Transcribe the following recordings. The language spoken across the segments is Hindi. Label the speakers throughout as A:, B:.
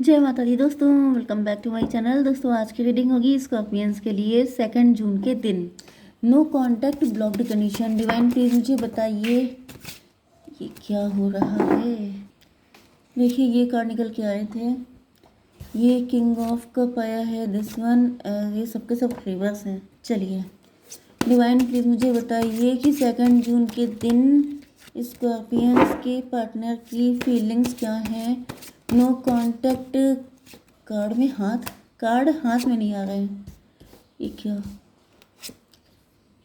A: जय माता दी दोस्तों, welcome back to my channel. दोस्तों आज की रीडिंग होगी स्कॉर्पियंस के लिए 2 जून के दिन। No contact blocked condition. Divine please मुझे बताइए ये क्या हो रहा है। देखिए ये कार्ड निकल के आए थे, ये किंग ऑफ कप आया है, दिस वन, ये सबके सब रिवर्स हैं। चलिए डिवाइन प्लीज मुझे बताइए कि 2 जून के दिन स्कॉर्पियंस के पार्टनर की फीलिंग्स क्या हैं। नो कांटेक्ट कार्ड हाथ में नहीं आ रहे हैं, ये क्या।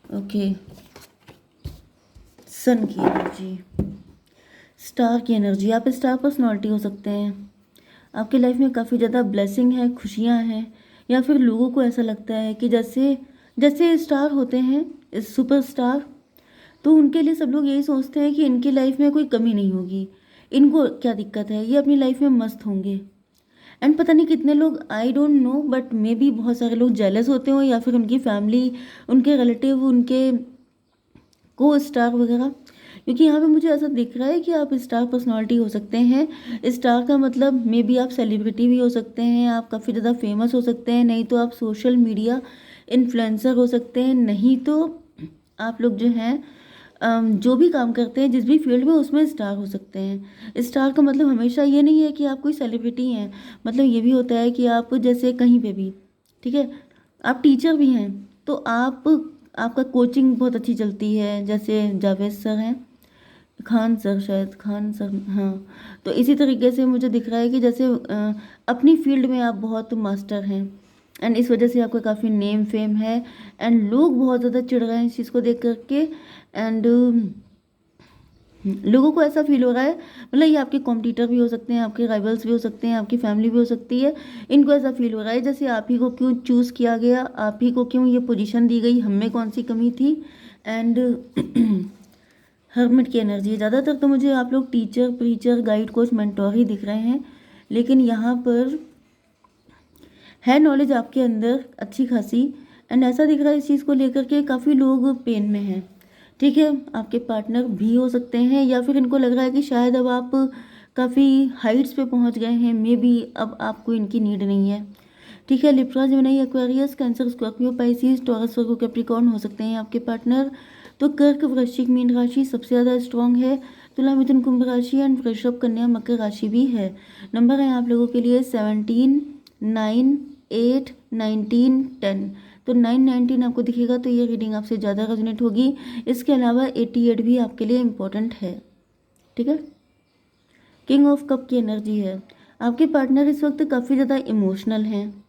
A: ओके, सन की एनर्जी, स्टार की एनर्जी। आप स्टार पर्सनालिटी हो सकते हैं। आपके लाइफ में काफ़ी ज़्यादा ब्लेसिंग है, खुशियाँ हैं, या फिर लोगों को ऐसा लगता है कि जैसे जैसे स्टार होते हैं सुपर स्टार, तो उनके लिए सब लोग यही सोचते हैं कि इनकी लाइफ में कोई कमी नहीं होगी, इनको क्या दिक्कत है, ये अपनी लाइफ में मस्त होंगे। एंड पता नहीं कितने लोग, I don't know, but may be बहुत सारे लोग जेलस होते हो, या फिर उनकी फैमिली, उनके रिलेटिव, उनके को स्टार वगैरह। क्योंकि यहाँ पे मुझे ऐसा दिख रहा है कि आप स्टार पर्सनालिटी हो सकते हैं। स्टार का मतलब मे बी आप सेलिब्रिटी भी हो सकते हैं, आप काफ़ी ज़्यादा फेमस हो सकते हैं, नहीं तो आप सोशल मीडिया इन्फ्लुएंसर हो सकते हैं, नहीं तो आप लोग जो हैं जो भी काम करते हैं जिस भी फील्ड में, उसमें स्टार हो सकते हैं। स्टार का मतलब हमेशा ये नहीं है कि आप कोई सेलिब्रिटी हैं, मतलब ये भी होता है कि आप जैसे कहीं पे भी, ठीक है, आप टीचर भी हैं तो आपका कोचिंग बहुत अच्छी चलती है, जैसे जावेद सर हैं, खान सर, शायद खान सर, हाँ। तो इसी तरीके से मुझे दिख रहा है कि जैसे अपनी फील्ड में आप बहुत मास्टर हैं, एंड इस वजह से आपका काफ़ी नेम फेम है, एंड लोग बहुत ज़्यादा चिढ़ रहे हैं इस चीज़ को देख करके। एंड लोगों को ऐसा फील हो रहा है, मतलब ये आपके कॉम्पिटिटर भी हो सकते हैं, आपके राइवल्स भी हो सकते हैं, आपकी फैमिली भी हो सकती है। इनको ऐसा फील हो रहा है जैसे आप ही को क्यों चूज़ किया गया, आप ही को क्यों ये पोजीशन दी गई, हम में कौन सी कमी थी। एंड हर्मिट की एनर्जी, ज़्यादातर तो मुझे आप लोग teacher, preacher, guide, coach, mentor ही दिख रहे हैं, लेकिन यहाँ पर है नॉलेज आपके अंदर अच्छी खासी। एंड ऐसा दिख रहा है इस चीज़ को लेकर के काफ़ी लोग पेन में हैं, ठीक है। आपके पार्टनर भी हो सकते हैं, या फिर इनको लग रहा है कि शायद अब आप काफ़ी हाइट्स पे पहुंच गए हैं, मे बी अब आपको इनकी नीड नहीं है, ठीक है। Libra, Gemini, Aquarius, Cancer, Scorpio, Pisces, Taurus, Virgo, Capricorn हो सकते हैं आपके पार्टनर। तो कर्क, वृश्चिक, मीन राशि सबसे ज़्यादा स्ट्रॉन्ग है। तुला, मिथुन, कुंभ राशि एंड वृषभ, कन्या, मकर राशि भी है। नंबर है आप लोगों के लिए 17, 9, 8, 19, 10। तो 9, 19 आपको दिखेगा तो ये रीडिंग आपसे ज़्यादा रेजोनेट होगी। इसके अलावा 88 भी आपके लिए इम्पोर्टेंट है, ठीक है। किंग ऑफ कप की एनर्जी है। आपके पार्टनर इस वक्त काफ़ी ज़्यादा इमोशनल हैं,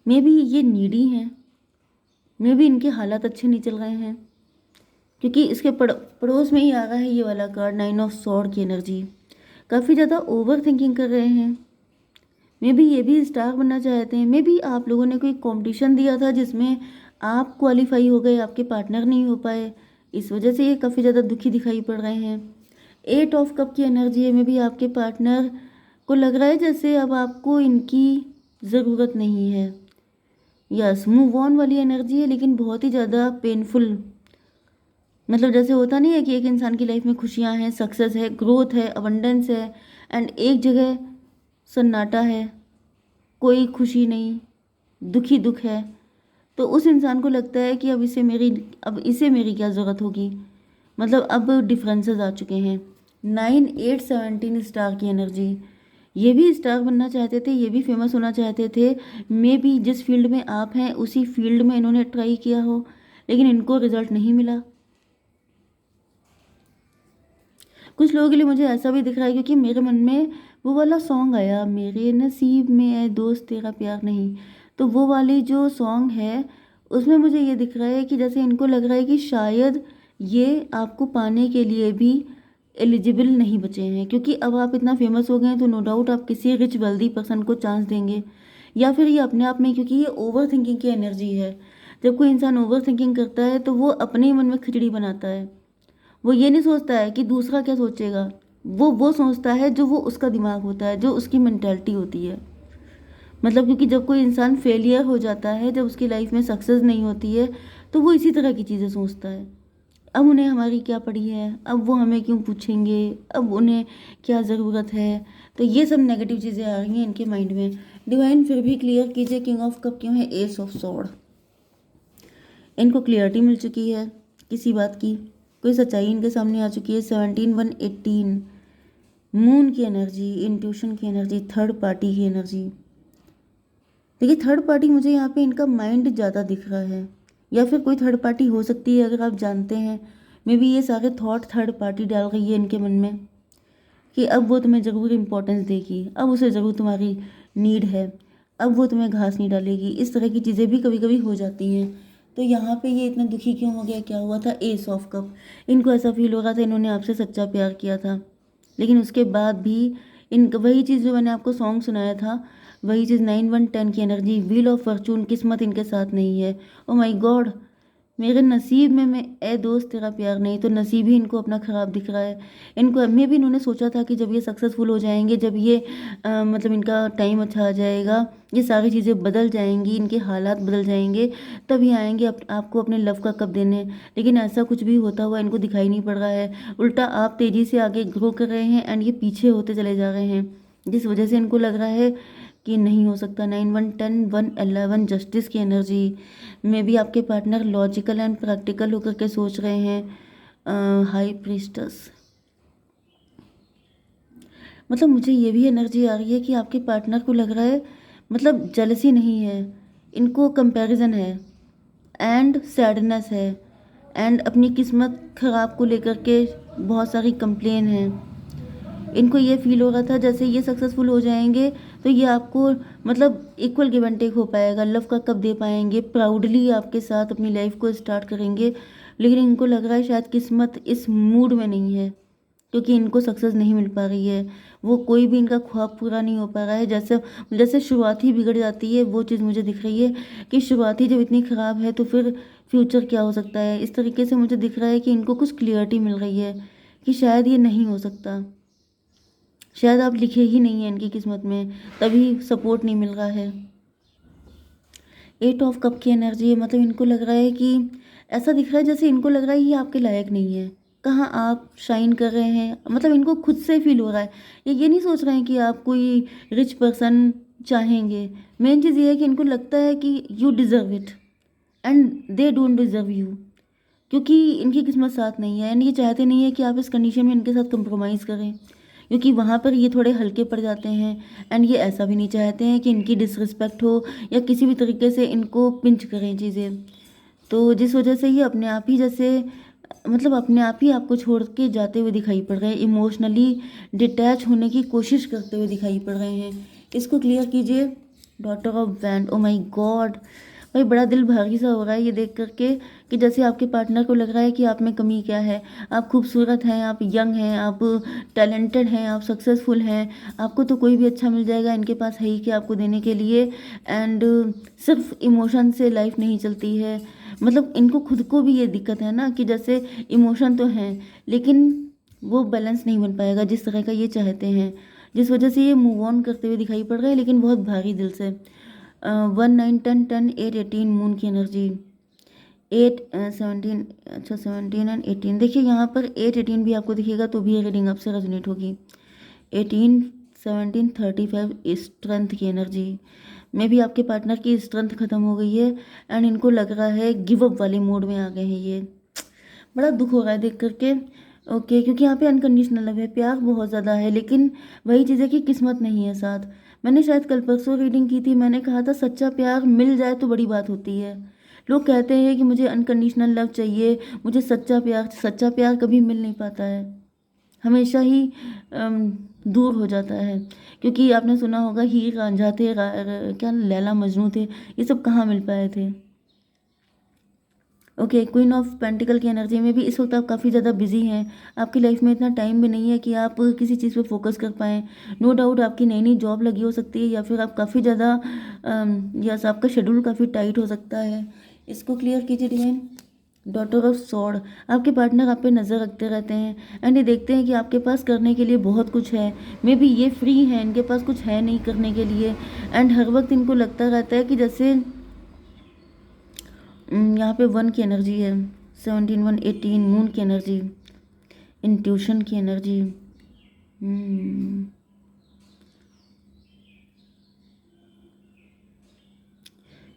A: मे बी ये नीडी हैं, मे बी इनके हालात अच्छे नहीं चल रहे हैं, क्योंकि इसके पड़ोस में ही आ रहा है ये वाला कार्ड, 9 ऑफ सॉर्ड की एनर्जी। काफ़ी ज़्यादा ओवर थिंकिंग कर रहे हैं, मे बी ये भी स्टार बनना चाहते हैं, मे बी आप लोगों ने कोई कंपटीशन दिया था जिसमें आप क्वालिफाई हो गए, आपके पार्टनर नहीं हो पाए, इस वजह से ये काफ़ी ज़्यादा दुखी दिखाई पड़ रहे हैं। 8 ऑफ कप की एनर्जी है, मे बी आपके पार्टनर को लग रहा है जैसे अब आपको इनकी ज़रूरत नहीं है। यस, मूव ऑन वाली एनर्जी है, लेकिन बहुत ही ज़्यादा पेनफुल। मतलब जैसे होता नहीं है कि एक इंसान की लाइफ में खुशियाँ हैं, सक्सेस है, ग्रोथ है, अबंडेंस है, एंड एक जगह सन्नाटा है, कोई खुशी नहीं, दुखी दुख है, तो उस इंसान को लगता है कि अब इसे मेरी क्या ज़रूरत होगी। मतलब अब डिफरेंसेस आ चुके हैं। 9, 8, 17 स्टार की एनर्जी, ये भी स्टार बनना चाहते थे, ये भी फेमस होना चाहते थे, मे बी जिस फील्ड में आप हैं उसी फील्ड में इन्होंने ट्राई किया हो, लेकिन इनको रिजल्ट नहीं मिला। कुछ लोगों के लिए मुझे ऐसा भी दिख रहा है, क्योंकि मेरे मन में वो वाला सॉन्ग आया, मेरे नसीब में है दोस्त तेरा प्यार नहीं, तो वो वाली जो सॉन्ग है उसमें मुझे ये दिख रहा है कि जैसे इनको लग रहा है कि शायद ये आपको पाने के लिए भी एलिजिबल नहीं बचे हैं, क्योंकि अब आप इतना फेमस हो गए हैं तो नो डाउट आप किसी रिच वेल्दी पर्सन को चांस देंगे, या फिर ये अपने आप में, क्योंकि ये ओवर थिंकिंग की एनर्जी है। जब कोई इंसान ओवर थिंकिंग करता है तो वो अपने ही मन में खिचड़ी बनाता है, वो ये नहीं सोचता है कि दूसरा क्या सोचेगा, वो सोचता है जो वो उसका दिमाग होता है, जो उसकी मेंटेलिटी होती है। मतलब क्योंकि जब कोई इंसान फेलियर हो जाता है, जब उसकी लाइफ में सक्सेस नहीं होती है, तो वो इसी तरह की चीज़ें सोचता है। अब उन्हें हमारी क्या पड़ी है, अब वो हमें क्यों पूछेंगे, अब उन्हें क्या ज़रूरत है। तो ये सब नेगेटिव चीज़ें आ रही हैं इनके माइंड में। डिवाइन फिर भी क्लियर कीजिए, किंग ऑफ कप क्यों है एस ऑफ सॉर्ड। इनको क्लियरिटी मिल चुकी है किसी बात की, कोई सच्चाई इनके सामने आ चुकी है। 17/1/18 मून की एनर्जी, इंट्यूशन की एनर्जी, थर्ड पार्टी की एनर्जी। देखिए थर्ड पार्टी मुझे यहाँ पे इनका माइंड ज़्यादा दिख रहा है, या फिर कोई थर्ड पार्टी हो सकती है अगर आप जानते हैं। मे बी ये सारे थॉट थर्ड पार्टी डाल रही है इनके मन में कि अब वो तुम्हें ज़रूर इम्पोर्टेंस देगी, अब उसे ज़रूर तुम्हारी नीड है, अब वो तुम्हें घास नहीं डालेगी। इस तरह की चीज़ें भी कभी कभी हो जाती हैं। तो यहाँ पे ये इतना दुखी क्यों हो गया, क्या हुआ था, एस ऑफ कप। इनको ऐसा फील हो रहा था इन्होंने आपसे सच्चा प्यार किया था, लेकिन उसके बाद भी इन वही चीज़ जो मैंने आपको सॉन्ग सुनाया था, वही चीज़ 9/1/10 की एनर्जी, व्हील ऑफ फॉर्चून, किस्मत इनके साथ नहीं है। ओ माय गॉड, मेरे नसीब में मैं ए दोस्त तेरा प्यार नहीं, तो नसीब ही इनको अपना ख़राब दिख रहा है। इनको मे भी इन्होंने सोचा था कि जब ये सक्सेसफुल हो जाएंगे, जब ये मतलब इनका टाइम अच्छा आ जाएगा, ये सारी चीज़ें बदल जाएंगी, इनके हालात बदल जाएंगे, तभी आएंगे आपको अपने लव का कप देने। लेकिन ऐसा कुछ भी होता हुआ इनको दिखाई नहीं पड़ रहा है। उल्टा आप तेज़ी से आगे ग्रो कर रहे हैं एंड ये पीछे होते चले जा रहे हैं, जिस वजह से इनको लग रहा है कि नहीं हो सकता। 9/1/10/1/11 जस्टिस की एनर्जी में भी आपके पार्टनर लॉजिकल एंड प्रैक्टिकल होकर के सोच रहे हैं। हाई प्रीस्टस, मतलब मुझे ये भी एनर्जी आ रही है कि आपके पार्टनर को लग रहा है, मतलब जेलसी नहीं है, इनको कंपैरिजन है एंड सैडनेस है एंड अपनी किस्मत खराब को लेकर के बहुत सारी कंप्लेन है। इनको ये फील हो रहा था जैसे ये सक्सेसफुल हो जाएंगे तो ये आपको मतलब इक्वल गिव एंड टेक हो पाएगा, लव का कप दे पाएंगे, प्राउडली आपके साथ अपनी लाइफ को स्टार्ट करेंगे। लेकिन इनको लग रहा है शायद किस्मत इस मूड में नहीं है, क्योंकि इनको सक्सेस नहीं मिल पा रही है, वो कोई भी इनका ख्वाब पूरा नहीं हो पा रहा है। जैसे जैसे शुरुआत ही बिगड़ जाती है, वो चीज़ मुझे दिख रही है कि शुरुआत ही जब इतनी ख़राब है तो फिर फ्यूचर क्या हो सकता है। इस तरीके से मुझे दिख रहा है कि इनको कुछ क्लियरिटी मिल रही है कि शायद ये नहीं हो सकता, शायद आप लिखे ही नहीं हैं इनकी किस्मत में, तभी सपोर्ट नहीं मिल रहा है। 8 ऑफ कप की एनर्जी है, मतलब इनको लग रहा है कि ऐसा दिख रहा है जैसे इनको लग रहा है ये आपके लायक नहीं है, कहाँ आप शाइन कर रहे हैं, मतलब इनको खुद से फील हो रहा है। ये नहीं सोच रहे हैं कि आप कोई रिच पर्सन चाहेंगे। मेन चीज़ ये है कि इनको लगता है कि you deserve it and they don't deserve you, क्योंकि इनकी किस्मत साथ नहीं है एंड ये चाहते नहीं है कि आप इस कंडीशन में इनके साथ कंप्रोमाइज़ करें, क्योंकि वहाँ पर ये थोड़े हल्के पड़ जाते हैं एंड ये ऐसा भी नहीं चाहते हैं कि इनकी डिसरिस्पेक्ट हो या किसी भी तरीके से इनको पिंच करें चीज़ें। तो जिस वजह से ये अपने आप ही जैसे मतलब अपने आप ही आपको छोड़ के जाते हुए दिखाई पड़ रहे हैं, इमोशनली डिटैच होने की कोशिश करते हुए दिखाई पड़ रहे हैं। इसको क्लियर कीजिए। Daughter of wand, O my God, भाई बड़ा दिल भारी सा हो रहा है ये देख करके कि जैसे आपके पार्टनर को लग रहा है कि आप में कमी क्या है। आप खूबसूरत हैं, आप यंग हैं, आप टैलेंटेड हैं, आप सक्सेसफुल हैं, आपको तो कोई भी अच्छा मिल जाएगा, इनके पास है ही क्या आपको देने के लिए। एंड सिर्फ इमोशन से लाइफ नहीं चलती है, मतलब इनको खुद को भी ये दिक्कत है ना कि जैसे इमोशन तो हैं लेकिन वो बैलेंस नहीं बन पाएगा जिस तरह का ये चाहते हैं, जिस वजह से ये मूव ऑन करते हुए दिखाई पड़ रहे हैं लेकिन बहुत भारी दिल से। 1 9 10 10 8 18 मून की एनर्जी, 8 17, अच्छा 17 एंड 18। देखिए यहाँ पर 8 18 भी आपको दिखेगा तो भी ये रीडिंग आपसे रेजोनेट होगी। 18 17 35 स्ट्रेंथ की एनर्जी में भी आपके पार्टनर की स्ट्रेंथ खत्म हो गई है एंड इनको लग रहा है गिव अप वाले मोड में आ गए हैं ये। बड़ा दुख हो रहा है देख करके। ओके, क्योंकि यहाँ पे अनकंडीशनल लव है, प्यार बहुत ज़्यादा है, लेकिन वही चीज़ है कि किस्मत नहीं है साथ। मैंने शायद कल परसों रीडिंग की थी, मैंने कहा था सच्चा प्यार मिल जाए तो बड़ी बात होती है। लोग कहते हैं कि मुझे अनकंडीशनल लव चाहिए, मुझे सच्चा प्यार कभी मिल नहीं पाता है, हमेशा ही दूर हो जाता है। क्योंकि आपने सुना होगा हीर रांझा थे, क्या लैला मजनू थे, ये सब कहाँ मिल पाए थे। ओके, क्वीन ऑफ पेंटिकल की एनर्जी में भी इस वक्त आप काफ़ी ज़्यादा बिजी हैं, आपकी लाइफ में इतना टाइम भी नहीं है कि आप किसी चीज़ पे फोकस कर पाएँ। नो डाउट आपकी नई नई जॉब लगी हो सकती है या फिर आप काफ़ी ज़्यादा यस आपका शेड्यूल काफ़ी टाइट हो सकता है। इसको क्लियर कीजिए डिवाइन। डॉटर ऑफ सॉर्ड, आपके पार्टनर आप पे नज़र रखते रहते हैं एंड ये देखते हैं कि आपके पास करने के लिए बहुत कुछ है। मे बी ये फ्री हैं, इनके पास कुछ है नहीं करने के लिए एंड हर वक्त इनको लगता रहता है कि जैसे यहाँ पे 1 की एनर्जी है, 17 1 18 मून की एनर्जी, इंट्यूशन की एनर्जी।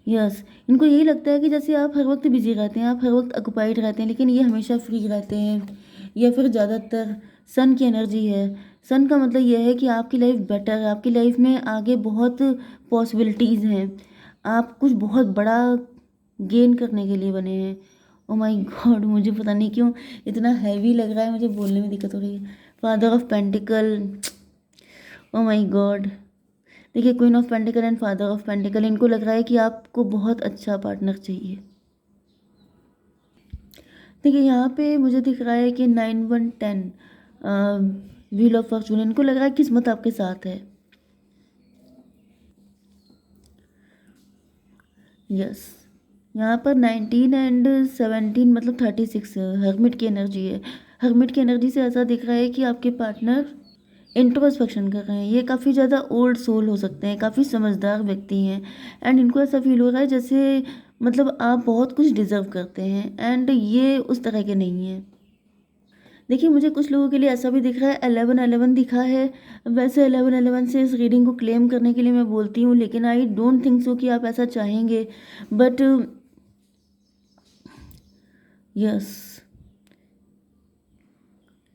A: यस, इनको यही लगता है कि जैसे आप हर वक्त बिजी रहते हैं, आप हर वक्त ऑक्युपाइड रहते हैं, लेकिन ये हमेशा फ्री रहते हैं। या फिर ज़्यादातर सन की एनर्जी है। सन का मतलब यह है कि आपकी लाइफ बेटर है, आपकी लाइफ में आगे बहुत पॉसिबिलिटीज़ हैं, आप कुछ बहुत बड़ा गेन करने के लिए बने हैं। ओ माय गॉड, मुझे पता नहीं क्यों इतना हैवी लग रहा है, मुझे बोलने में दिक्कत हो रही है। Father of pentacle, oh my god. देखिए, queen of pentacle and father of pentacle, इनको लग रहा है कि आपको बहुत अच्छा पार्टनर चाहिए। देखिए, यहाँ पे मुझे दिख रहा है कि 9 1 10 व्हील ऑफ फॉर्चून, इनको लग रहा है किस्मत आपके साथ है। यस, यहाँ पर 19 एंड 17 मतलब 36 हर्मिट की एनर्जी है। हर्मिट की एनर्जी से ऐसा दिख रहा है कि आपके पार्टनर इंट्रोस्पेक्शन कर रहे हैं। ये काफ़ी ज़्यादा ओल्ड सोल हो सकते हैं, काफ़ी समझदार व्यक्ति हैं, एंड इनको ऐसा फील हो रहा है जैसे मतलब आप बहुत कुछ डिज़र्व करते हैं, एंड ये उस तरह के नहीं हैं। देखिए, मुझे कुछ लोगों के लिए ऐसा भी दिख रहा है, 11 11 दिखा है। वैसे 11 11 से इस रीडिंग को क्लेम करने के लिए मैं बोलती हूँ, लेकिन आई डोंट थिंक सो कि आप ऐसा चाहेंगे। बट यस,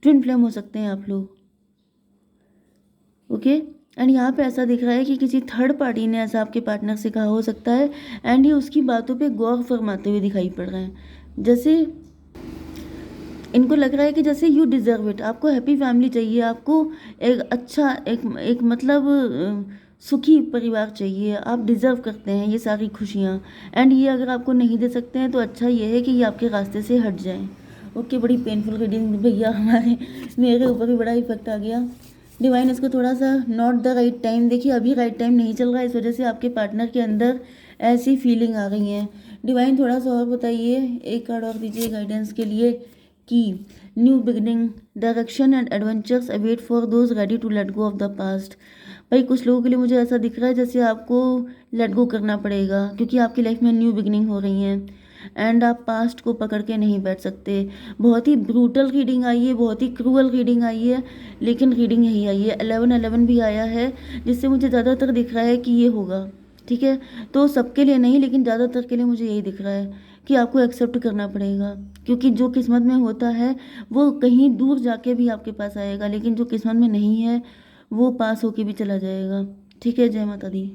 A: ट्विन फ्लेम हो सकते हैं आप लोग। ओके, एंड यहाँ पे ऐसा दिख रहा है कि किसी थर्ड पार्टी ने ऐसा आपके पार्टनर से कहा हो सकता है, एंड ये उसकी बातों पे गौर फरमाते हुए दिखाई पड़ रहे हैं। जैसे इनको लग रहा है कि जैसे यू डिज़र्व इट, आपको हैप्पी फैमिली चाहिए, आपको एक अच्छा एक मतलब सुखी परिवार चाहिए, आप डिज़र्व करते हैं ये सारी खुशियाँ, एंड ये अगर आपको नहीं दे सकते हैं तो अच्छा ये है कि ये आपके रास्ते से हट जाएं। ओके, बड़ी पेनफुल रीडिंग भैया, हमारे मेरे ऊपर भी बड़ा इफेक्ट आ गया। डिवाइन, इसको थोड़ा सा नॉट द राइट टाइम, देखिए अभी राइट टाइम नहीं चल रहा है, इस वजह से आपके पार्टनर के अंदर ऐसी फीलिंग आ रही है। डिवाइन, थोड़ा सा और बताइए, एक कार्ड और दीजिए गाइडेंस के लिए कि new beginning, direction and adventures await for those ready to let go of the past. भाई, कुछ लोगों के लिए मुझे ऐसा दिख रहा है जैसे आपको लेट गो करना पड़ेगा, क्योंकि आपकी लाइफ में न्यू बिगनिंग हो रही है, एंड आप पास्ट को पकड़ के नहीं बैठ सकते। बहुत ही ब्रूटल रीडिंग आई है, बहुत ही क्रूअल रीडिंग आई है, लेकिन रीडिंग यही आई है। 11 11 भी आया है, जिससे मुझे ज़्यादातर दिख रहा है कि ये होगा। ठीक है, तो सबके लिए नहीं, लेकिन ज़्यादातर के लिए मुझे यही दिख रहा है कि आपको एक्सेप्ट करना पड़ेगा, क्योंकि जो किस्मत में होता है वो कहीं दूर जाके भी आपके पास आएगा, लेकिन जो किस्मत में नहीं है वो पास होके भी चला जाएगा। ठीक है, जय माता दी।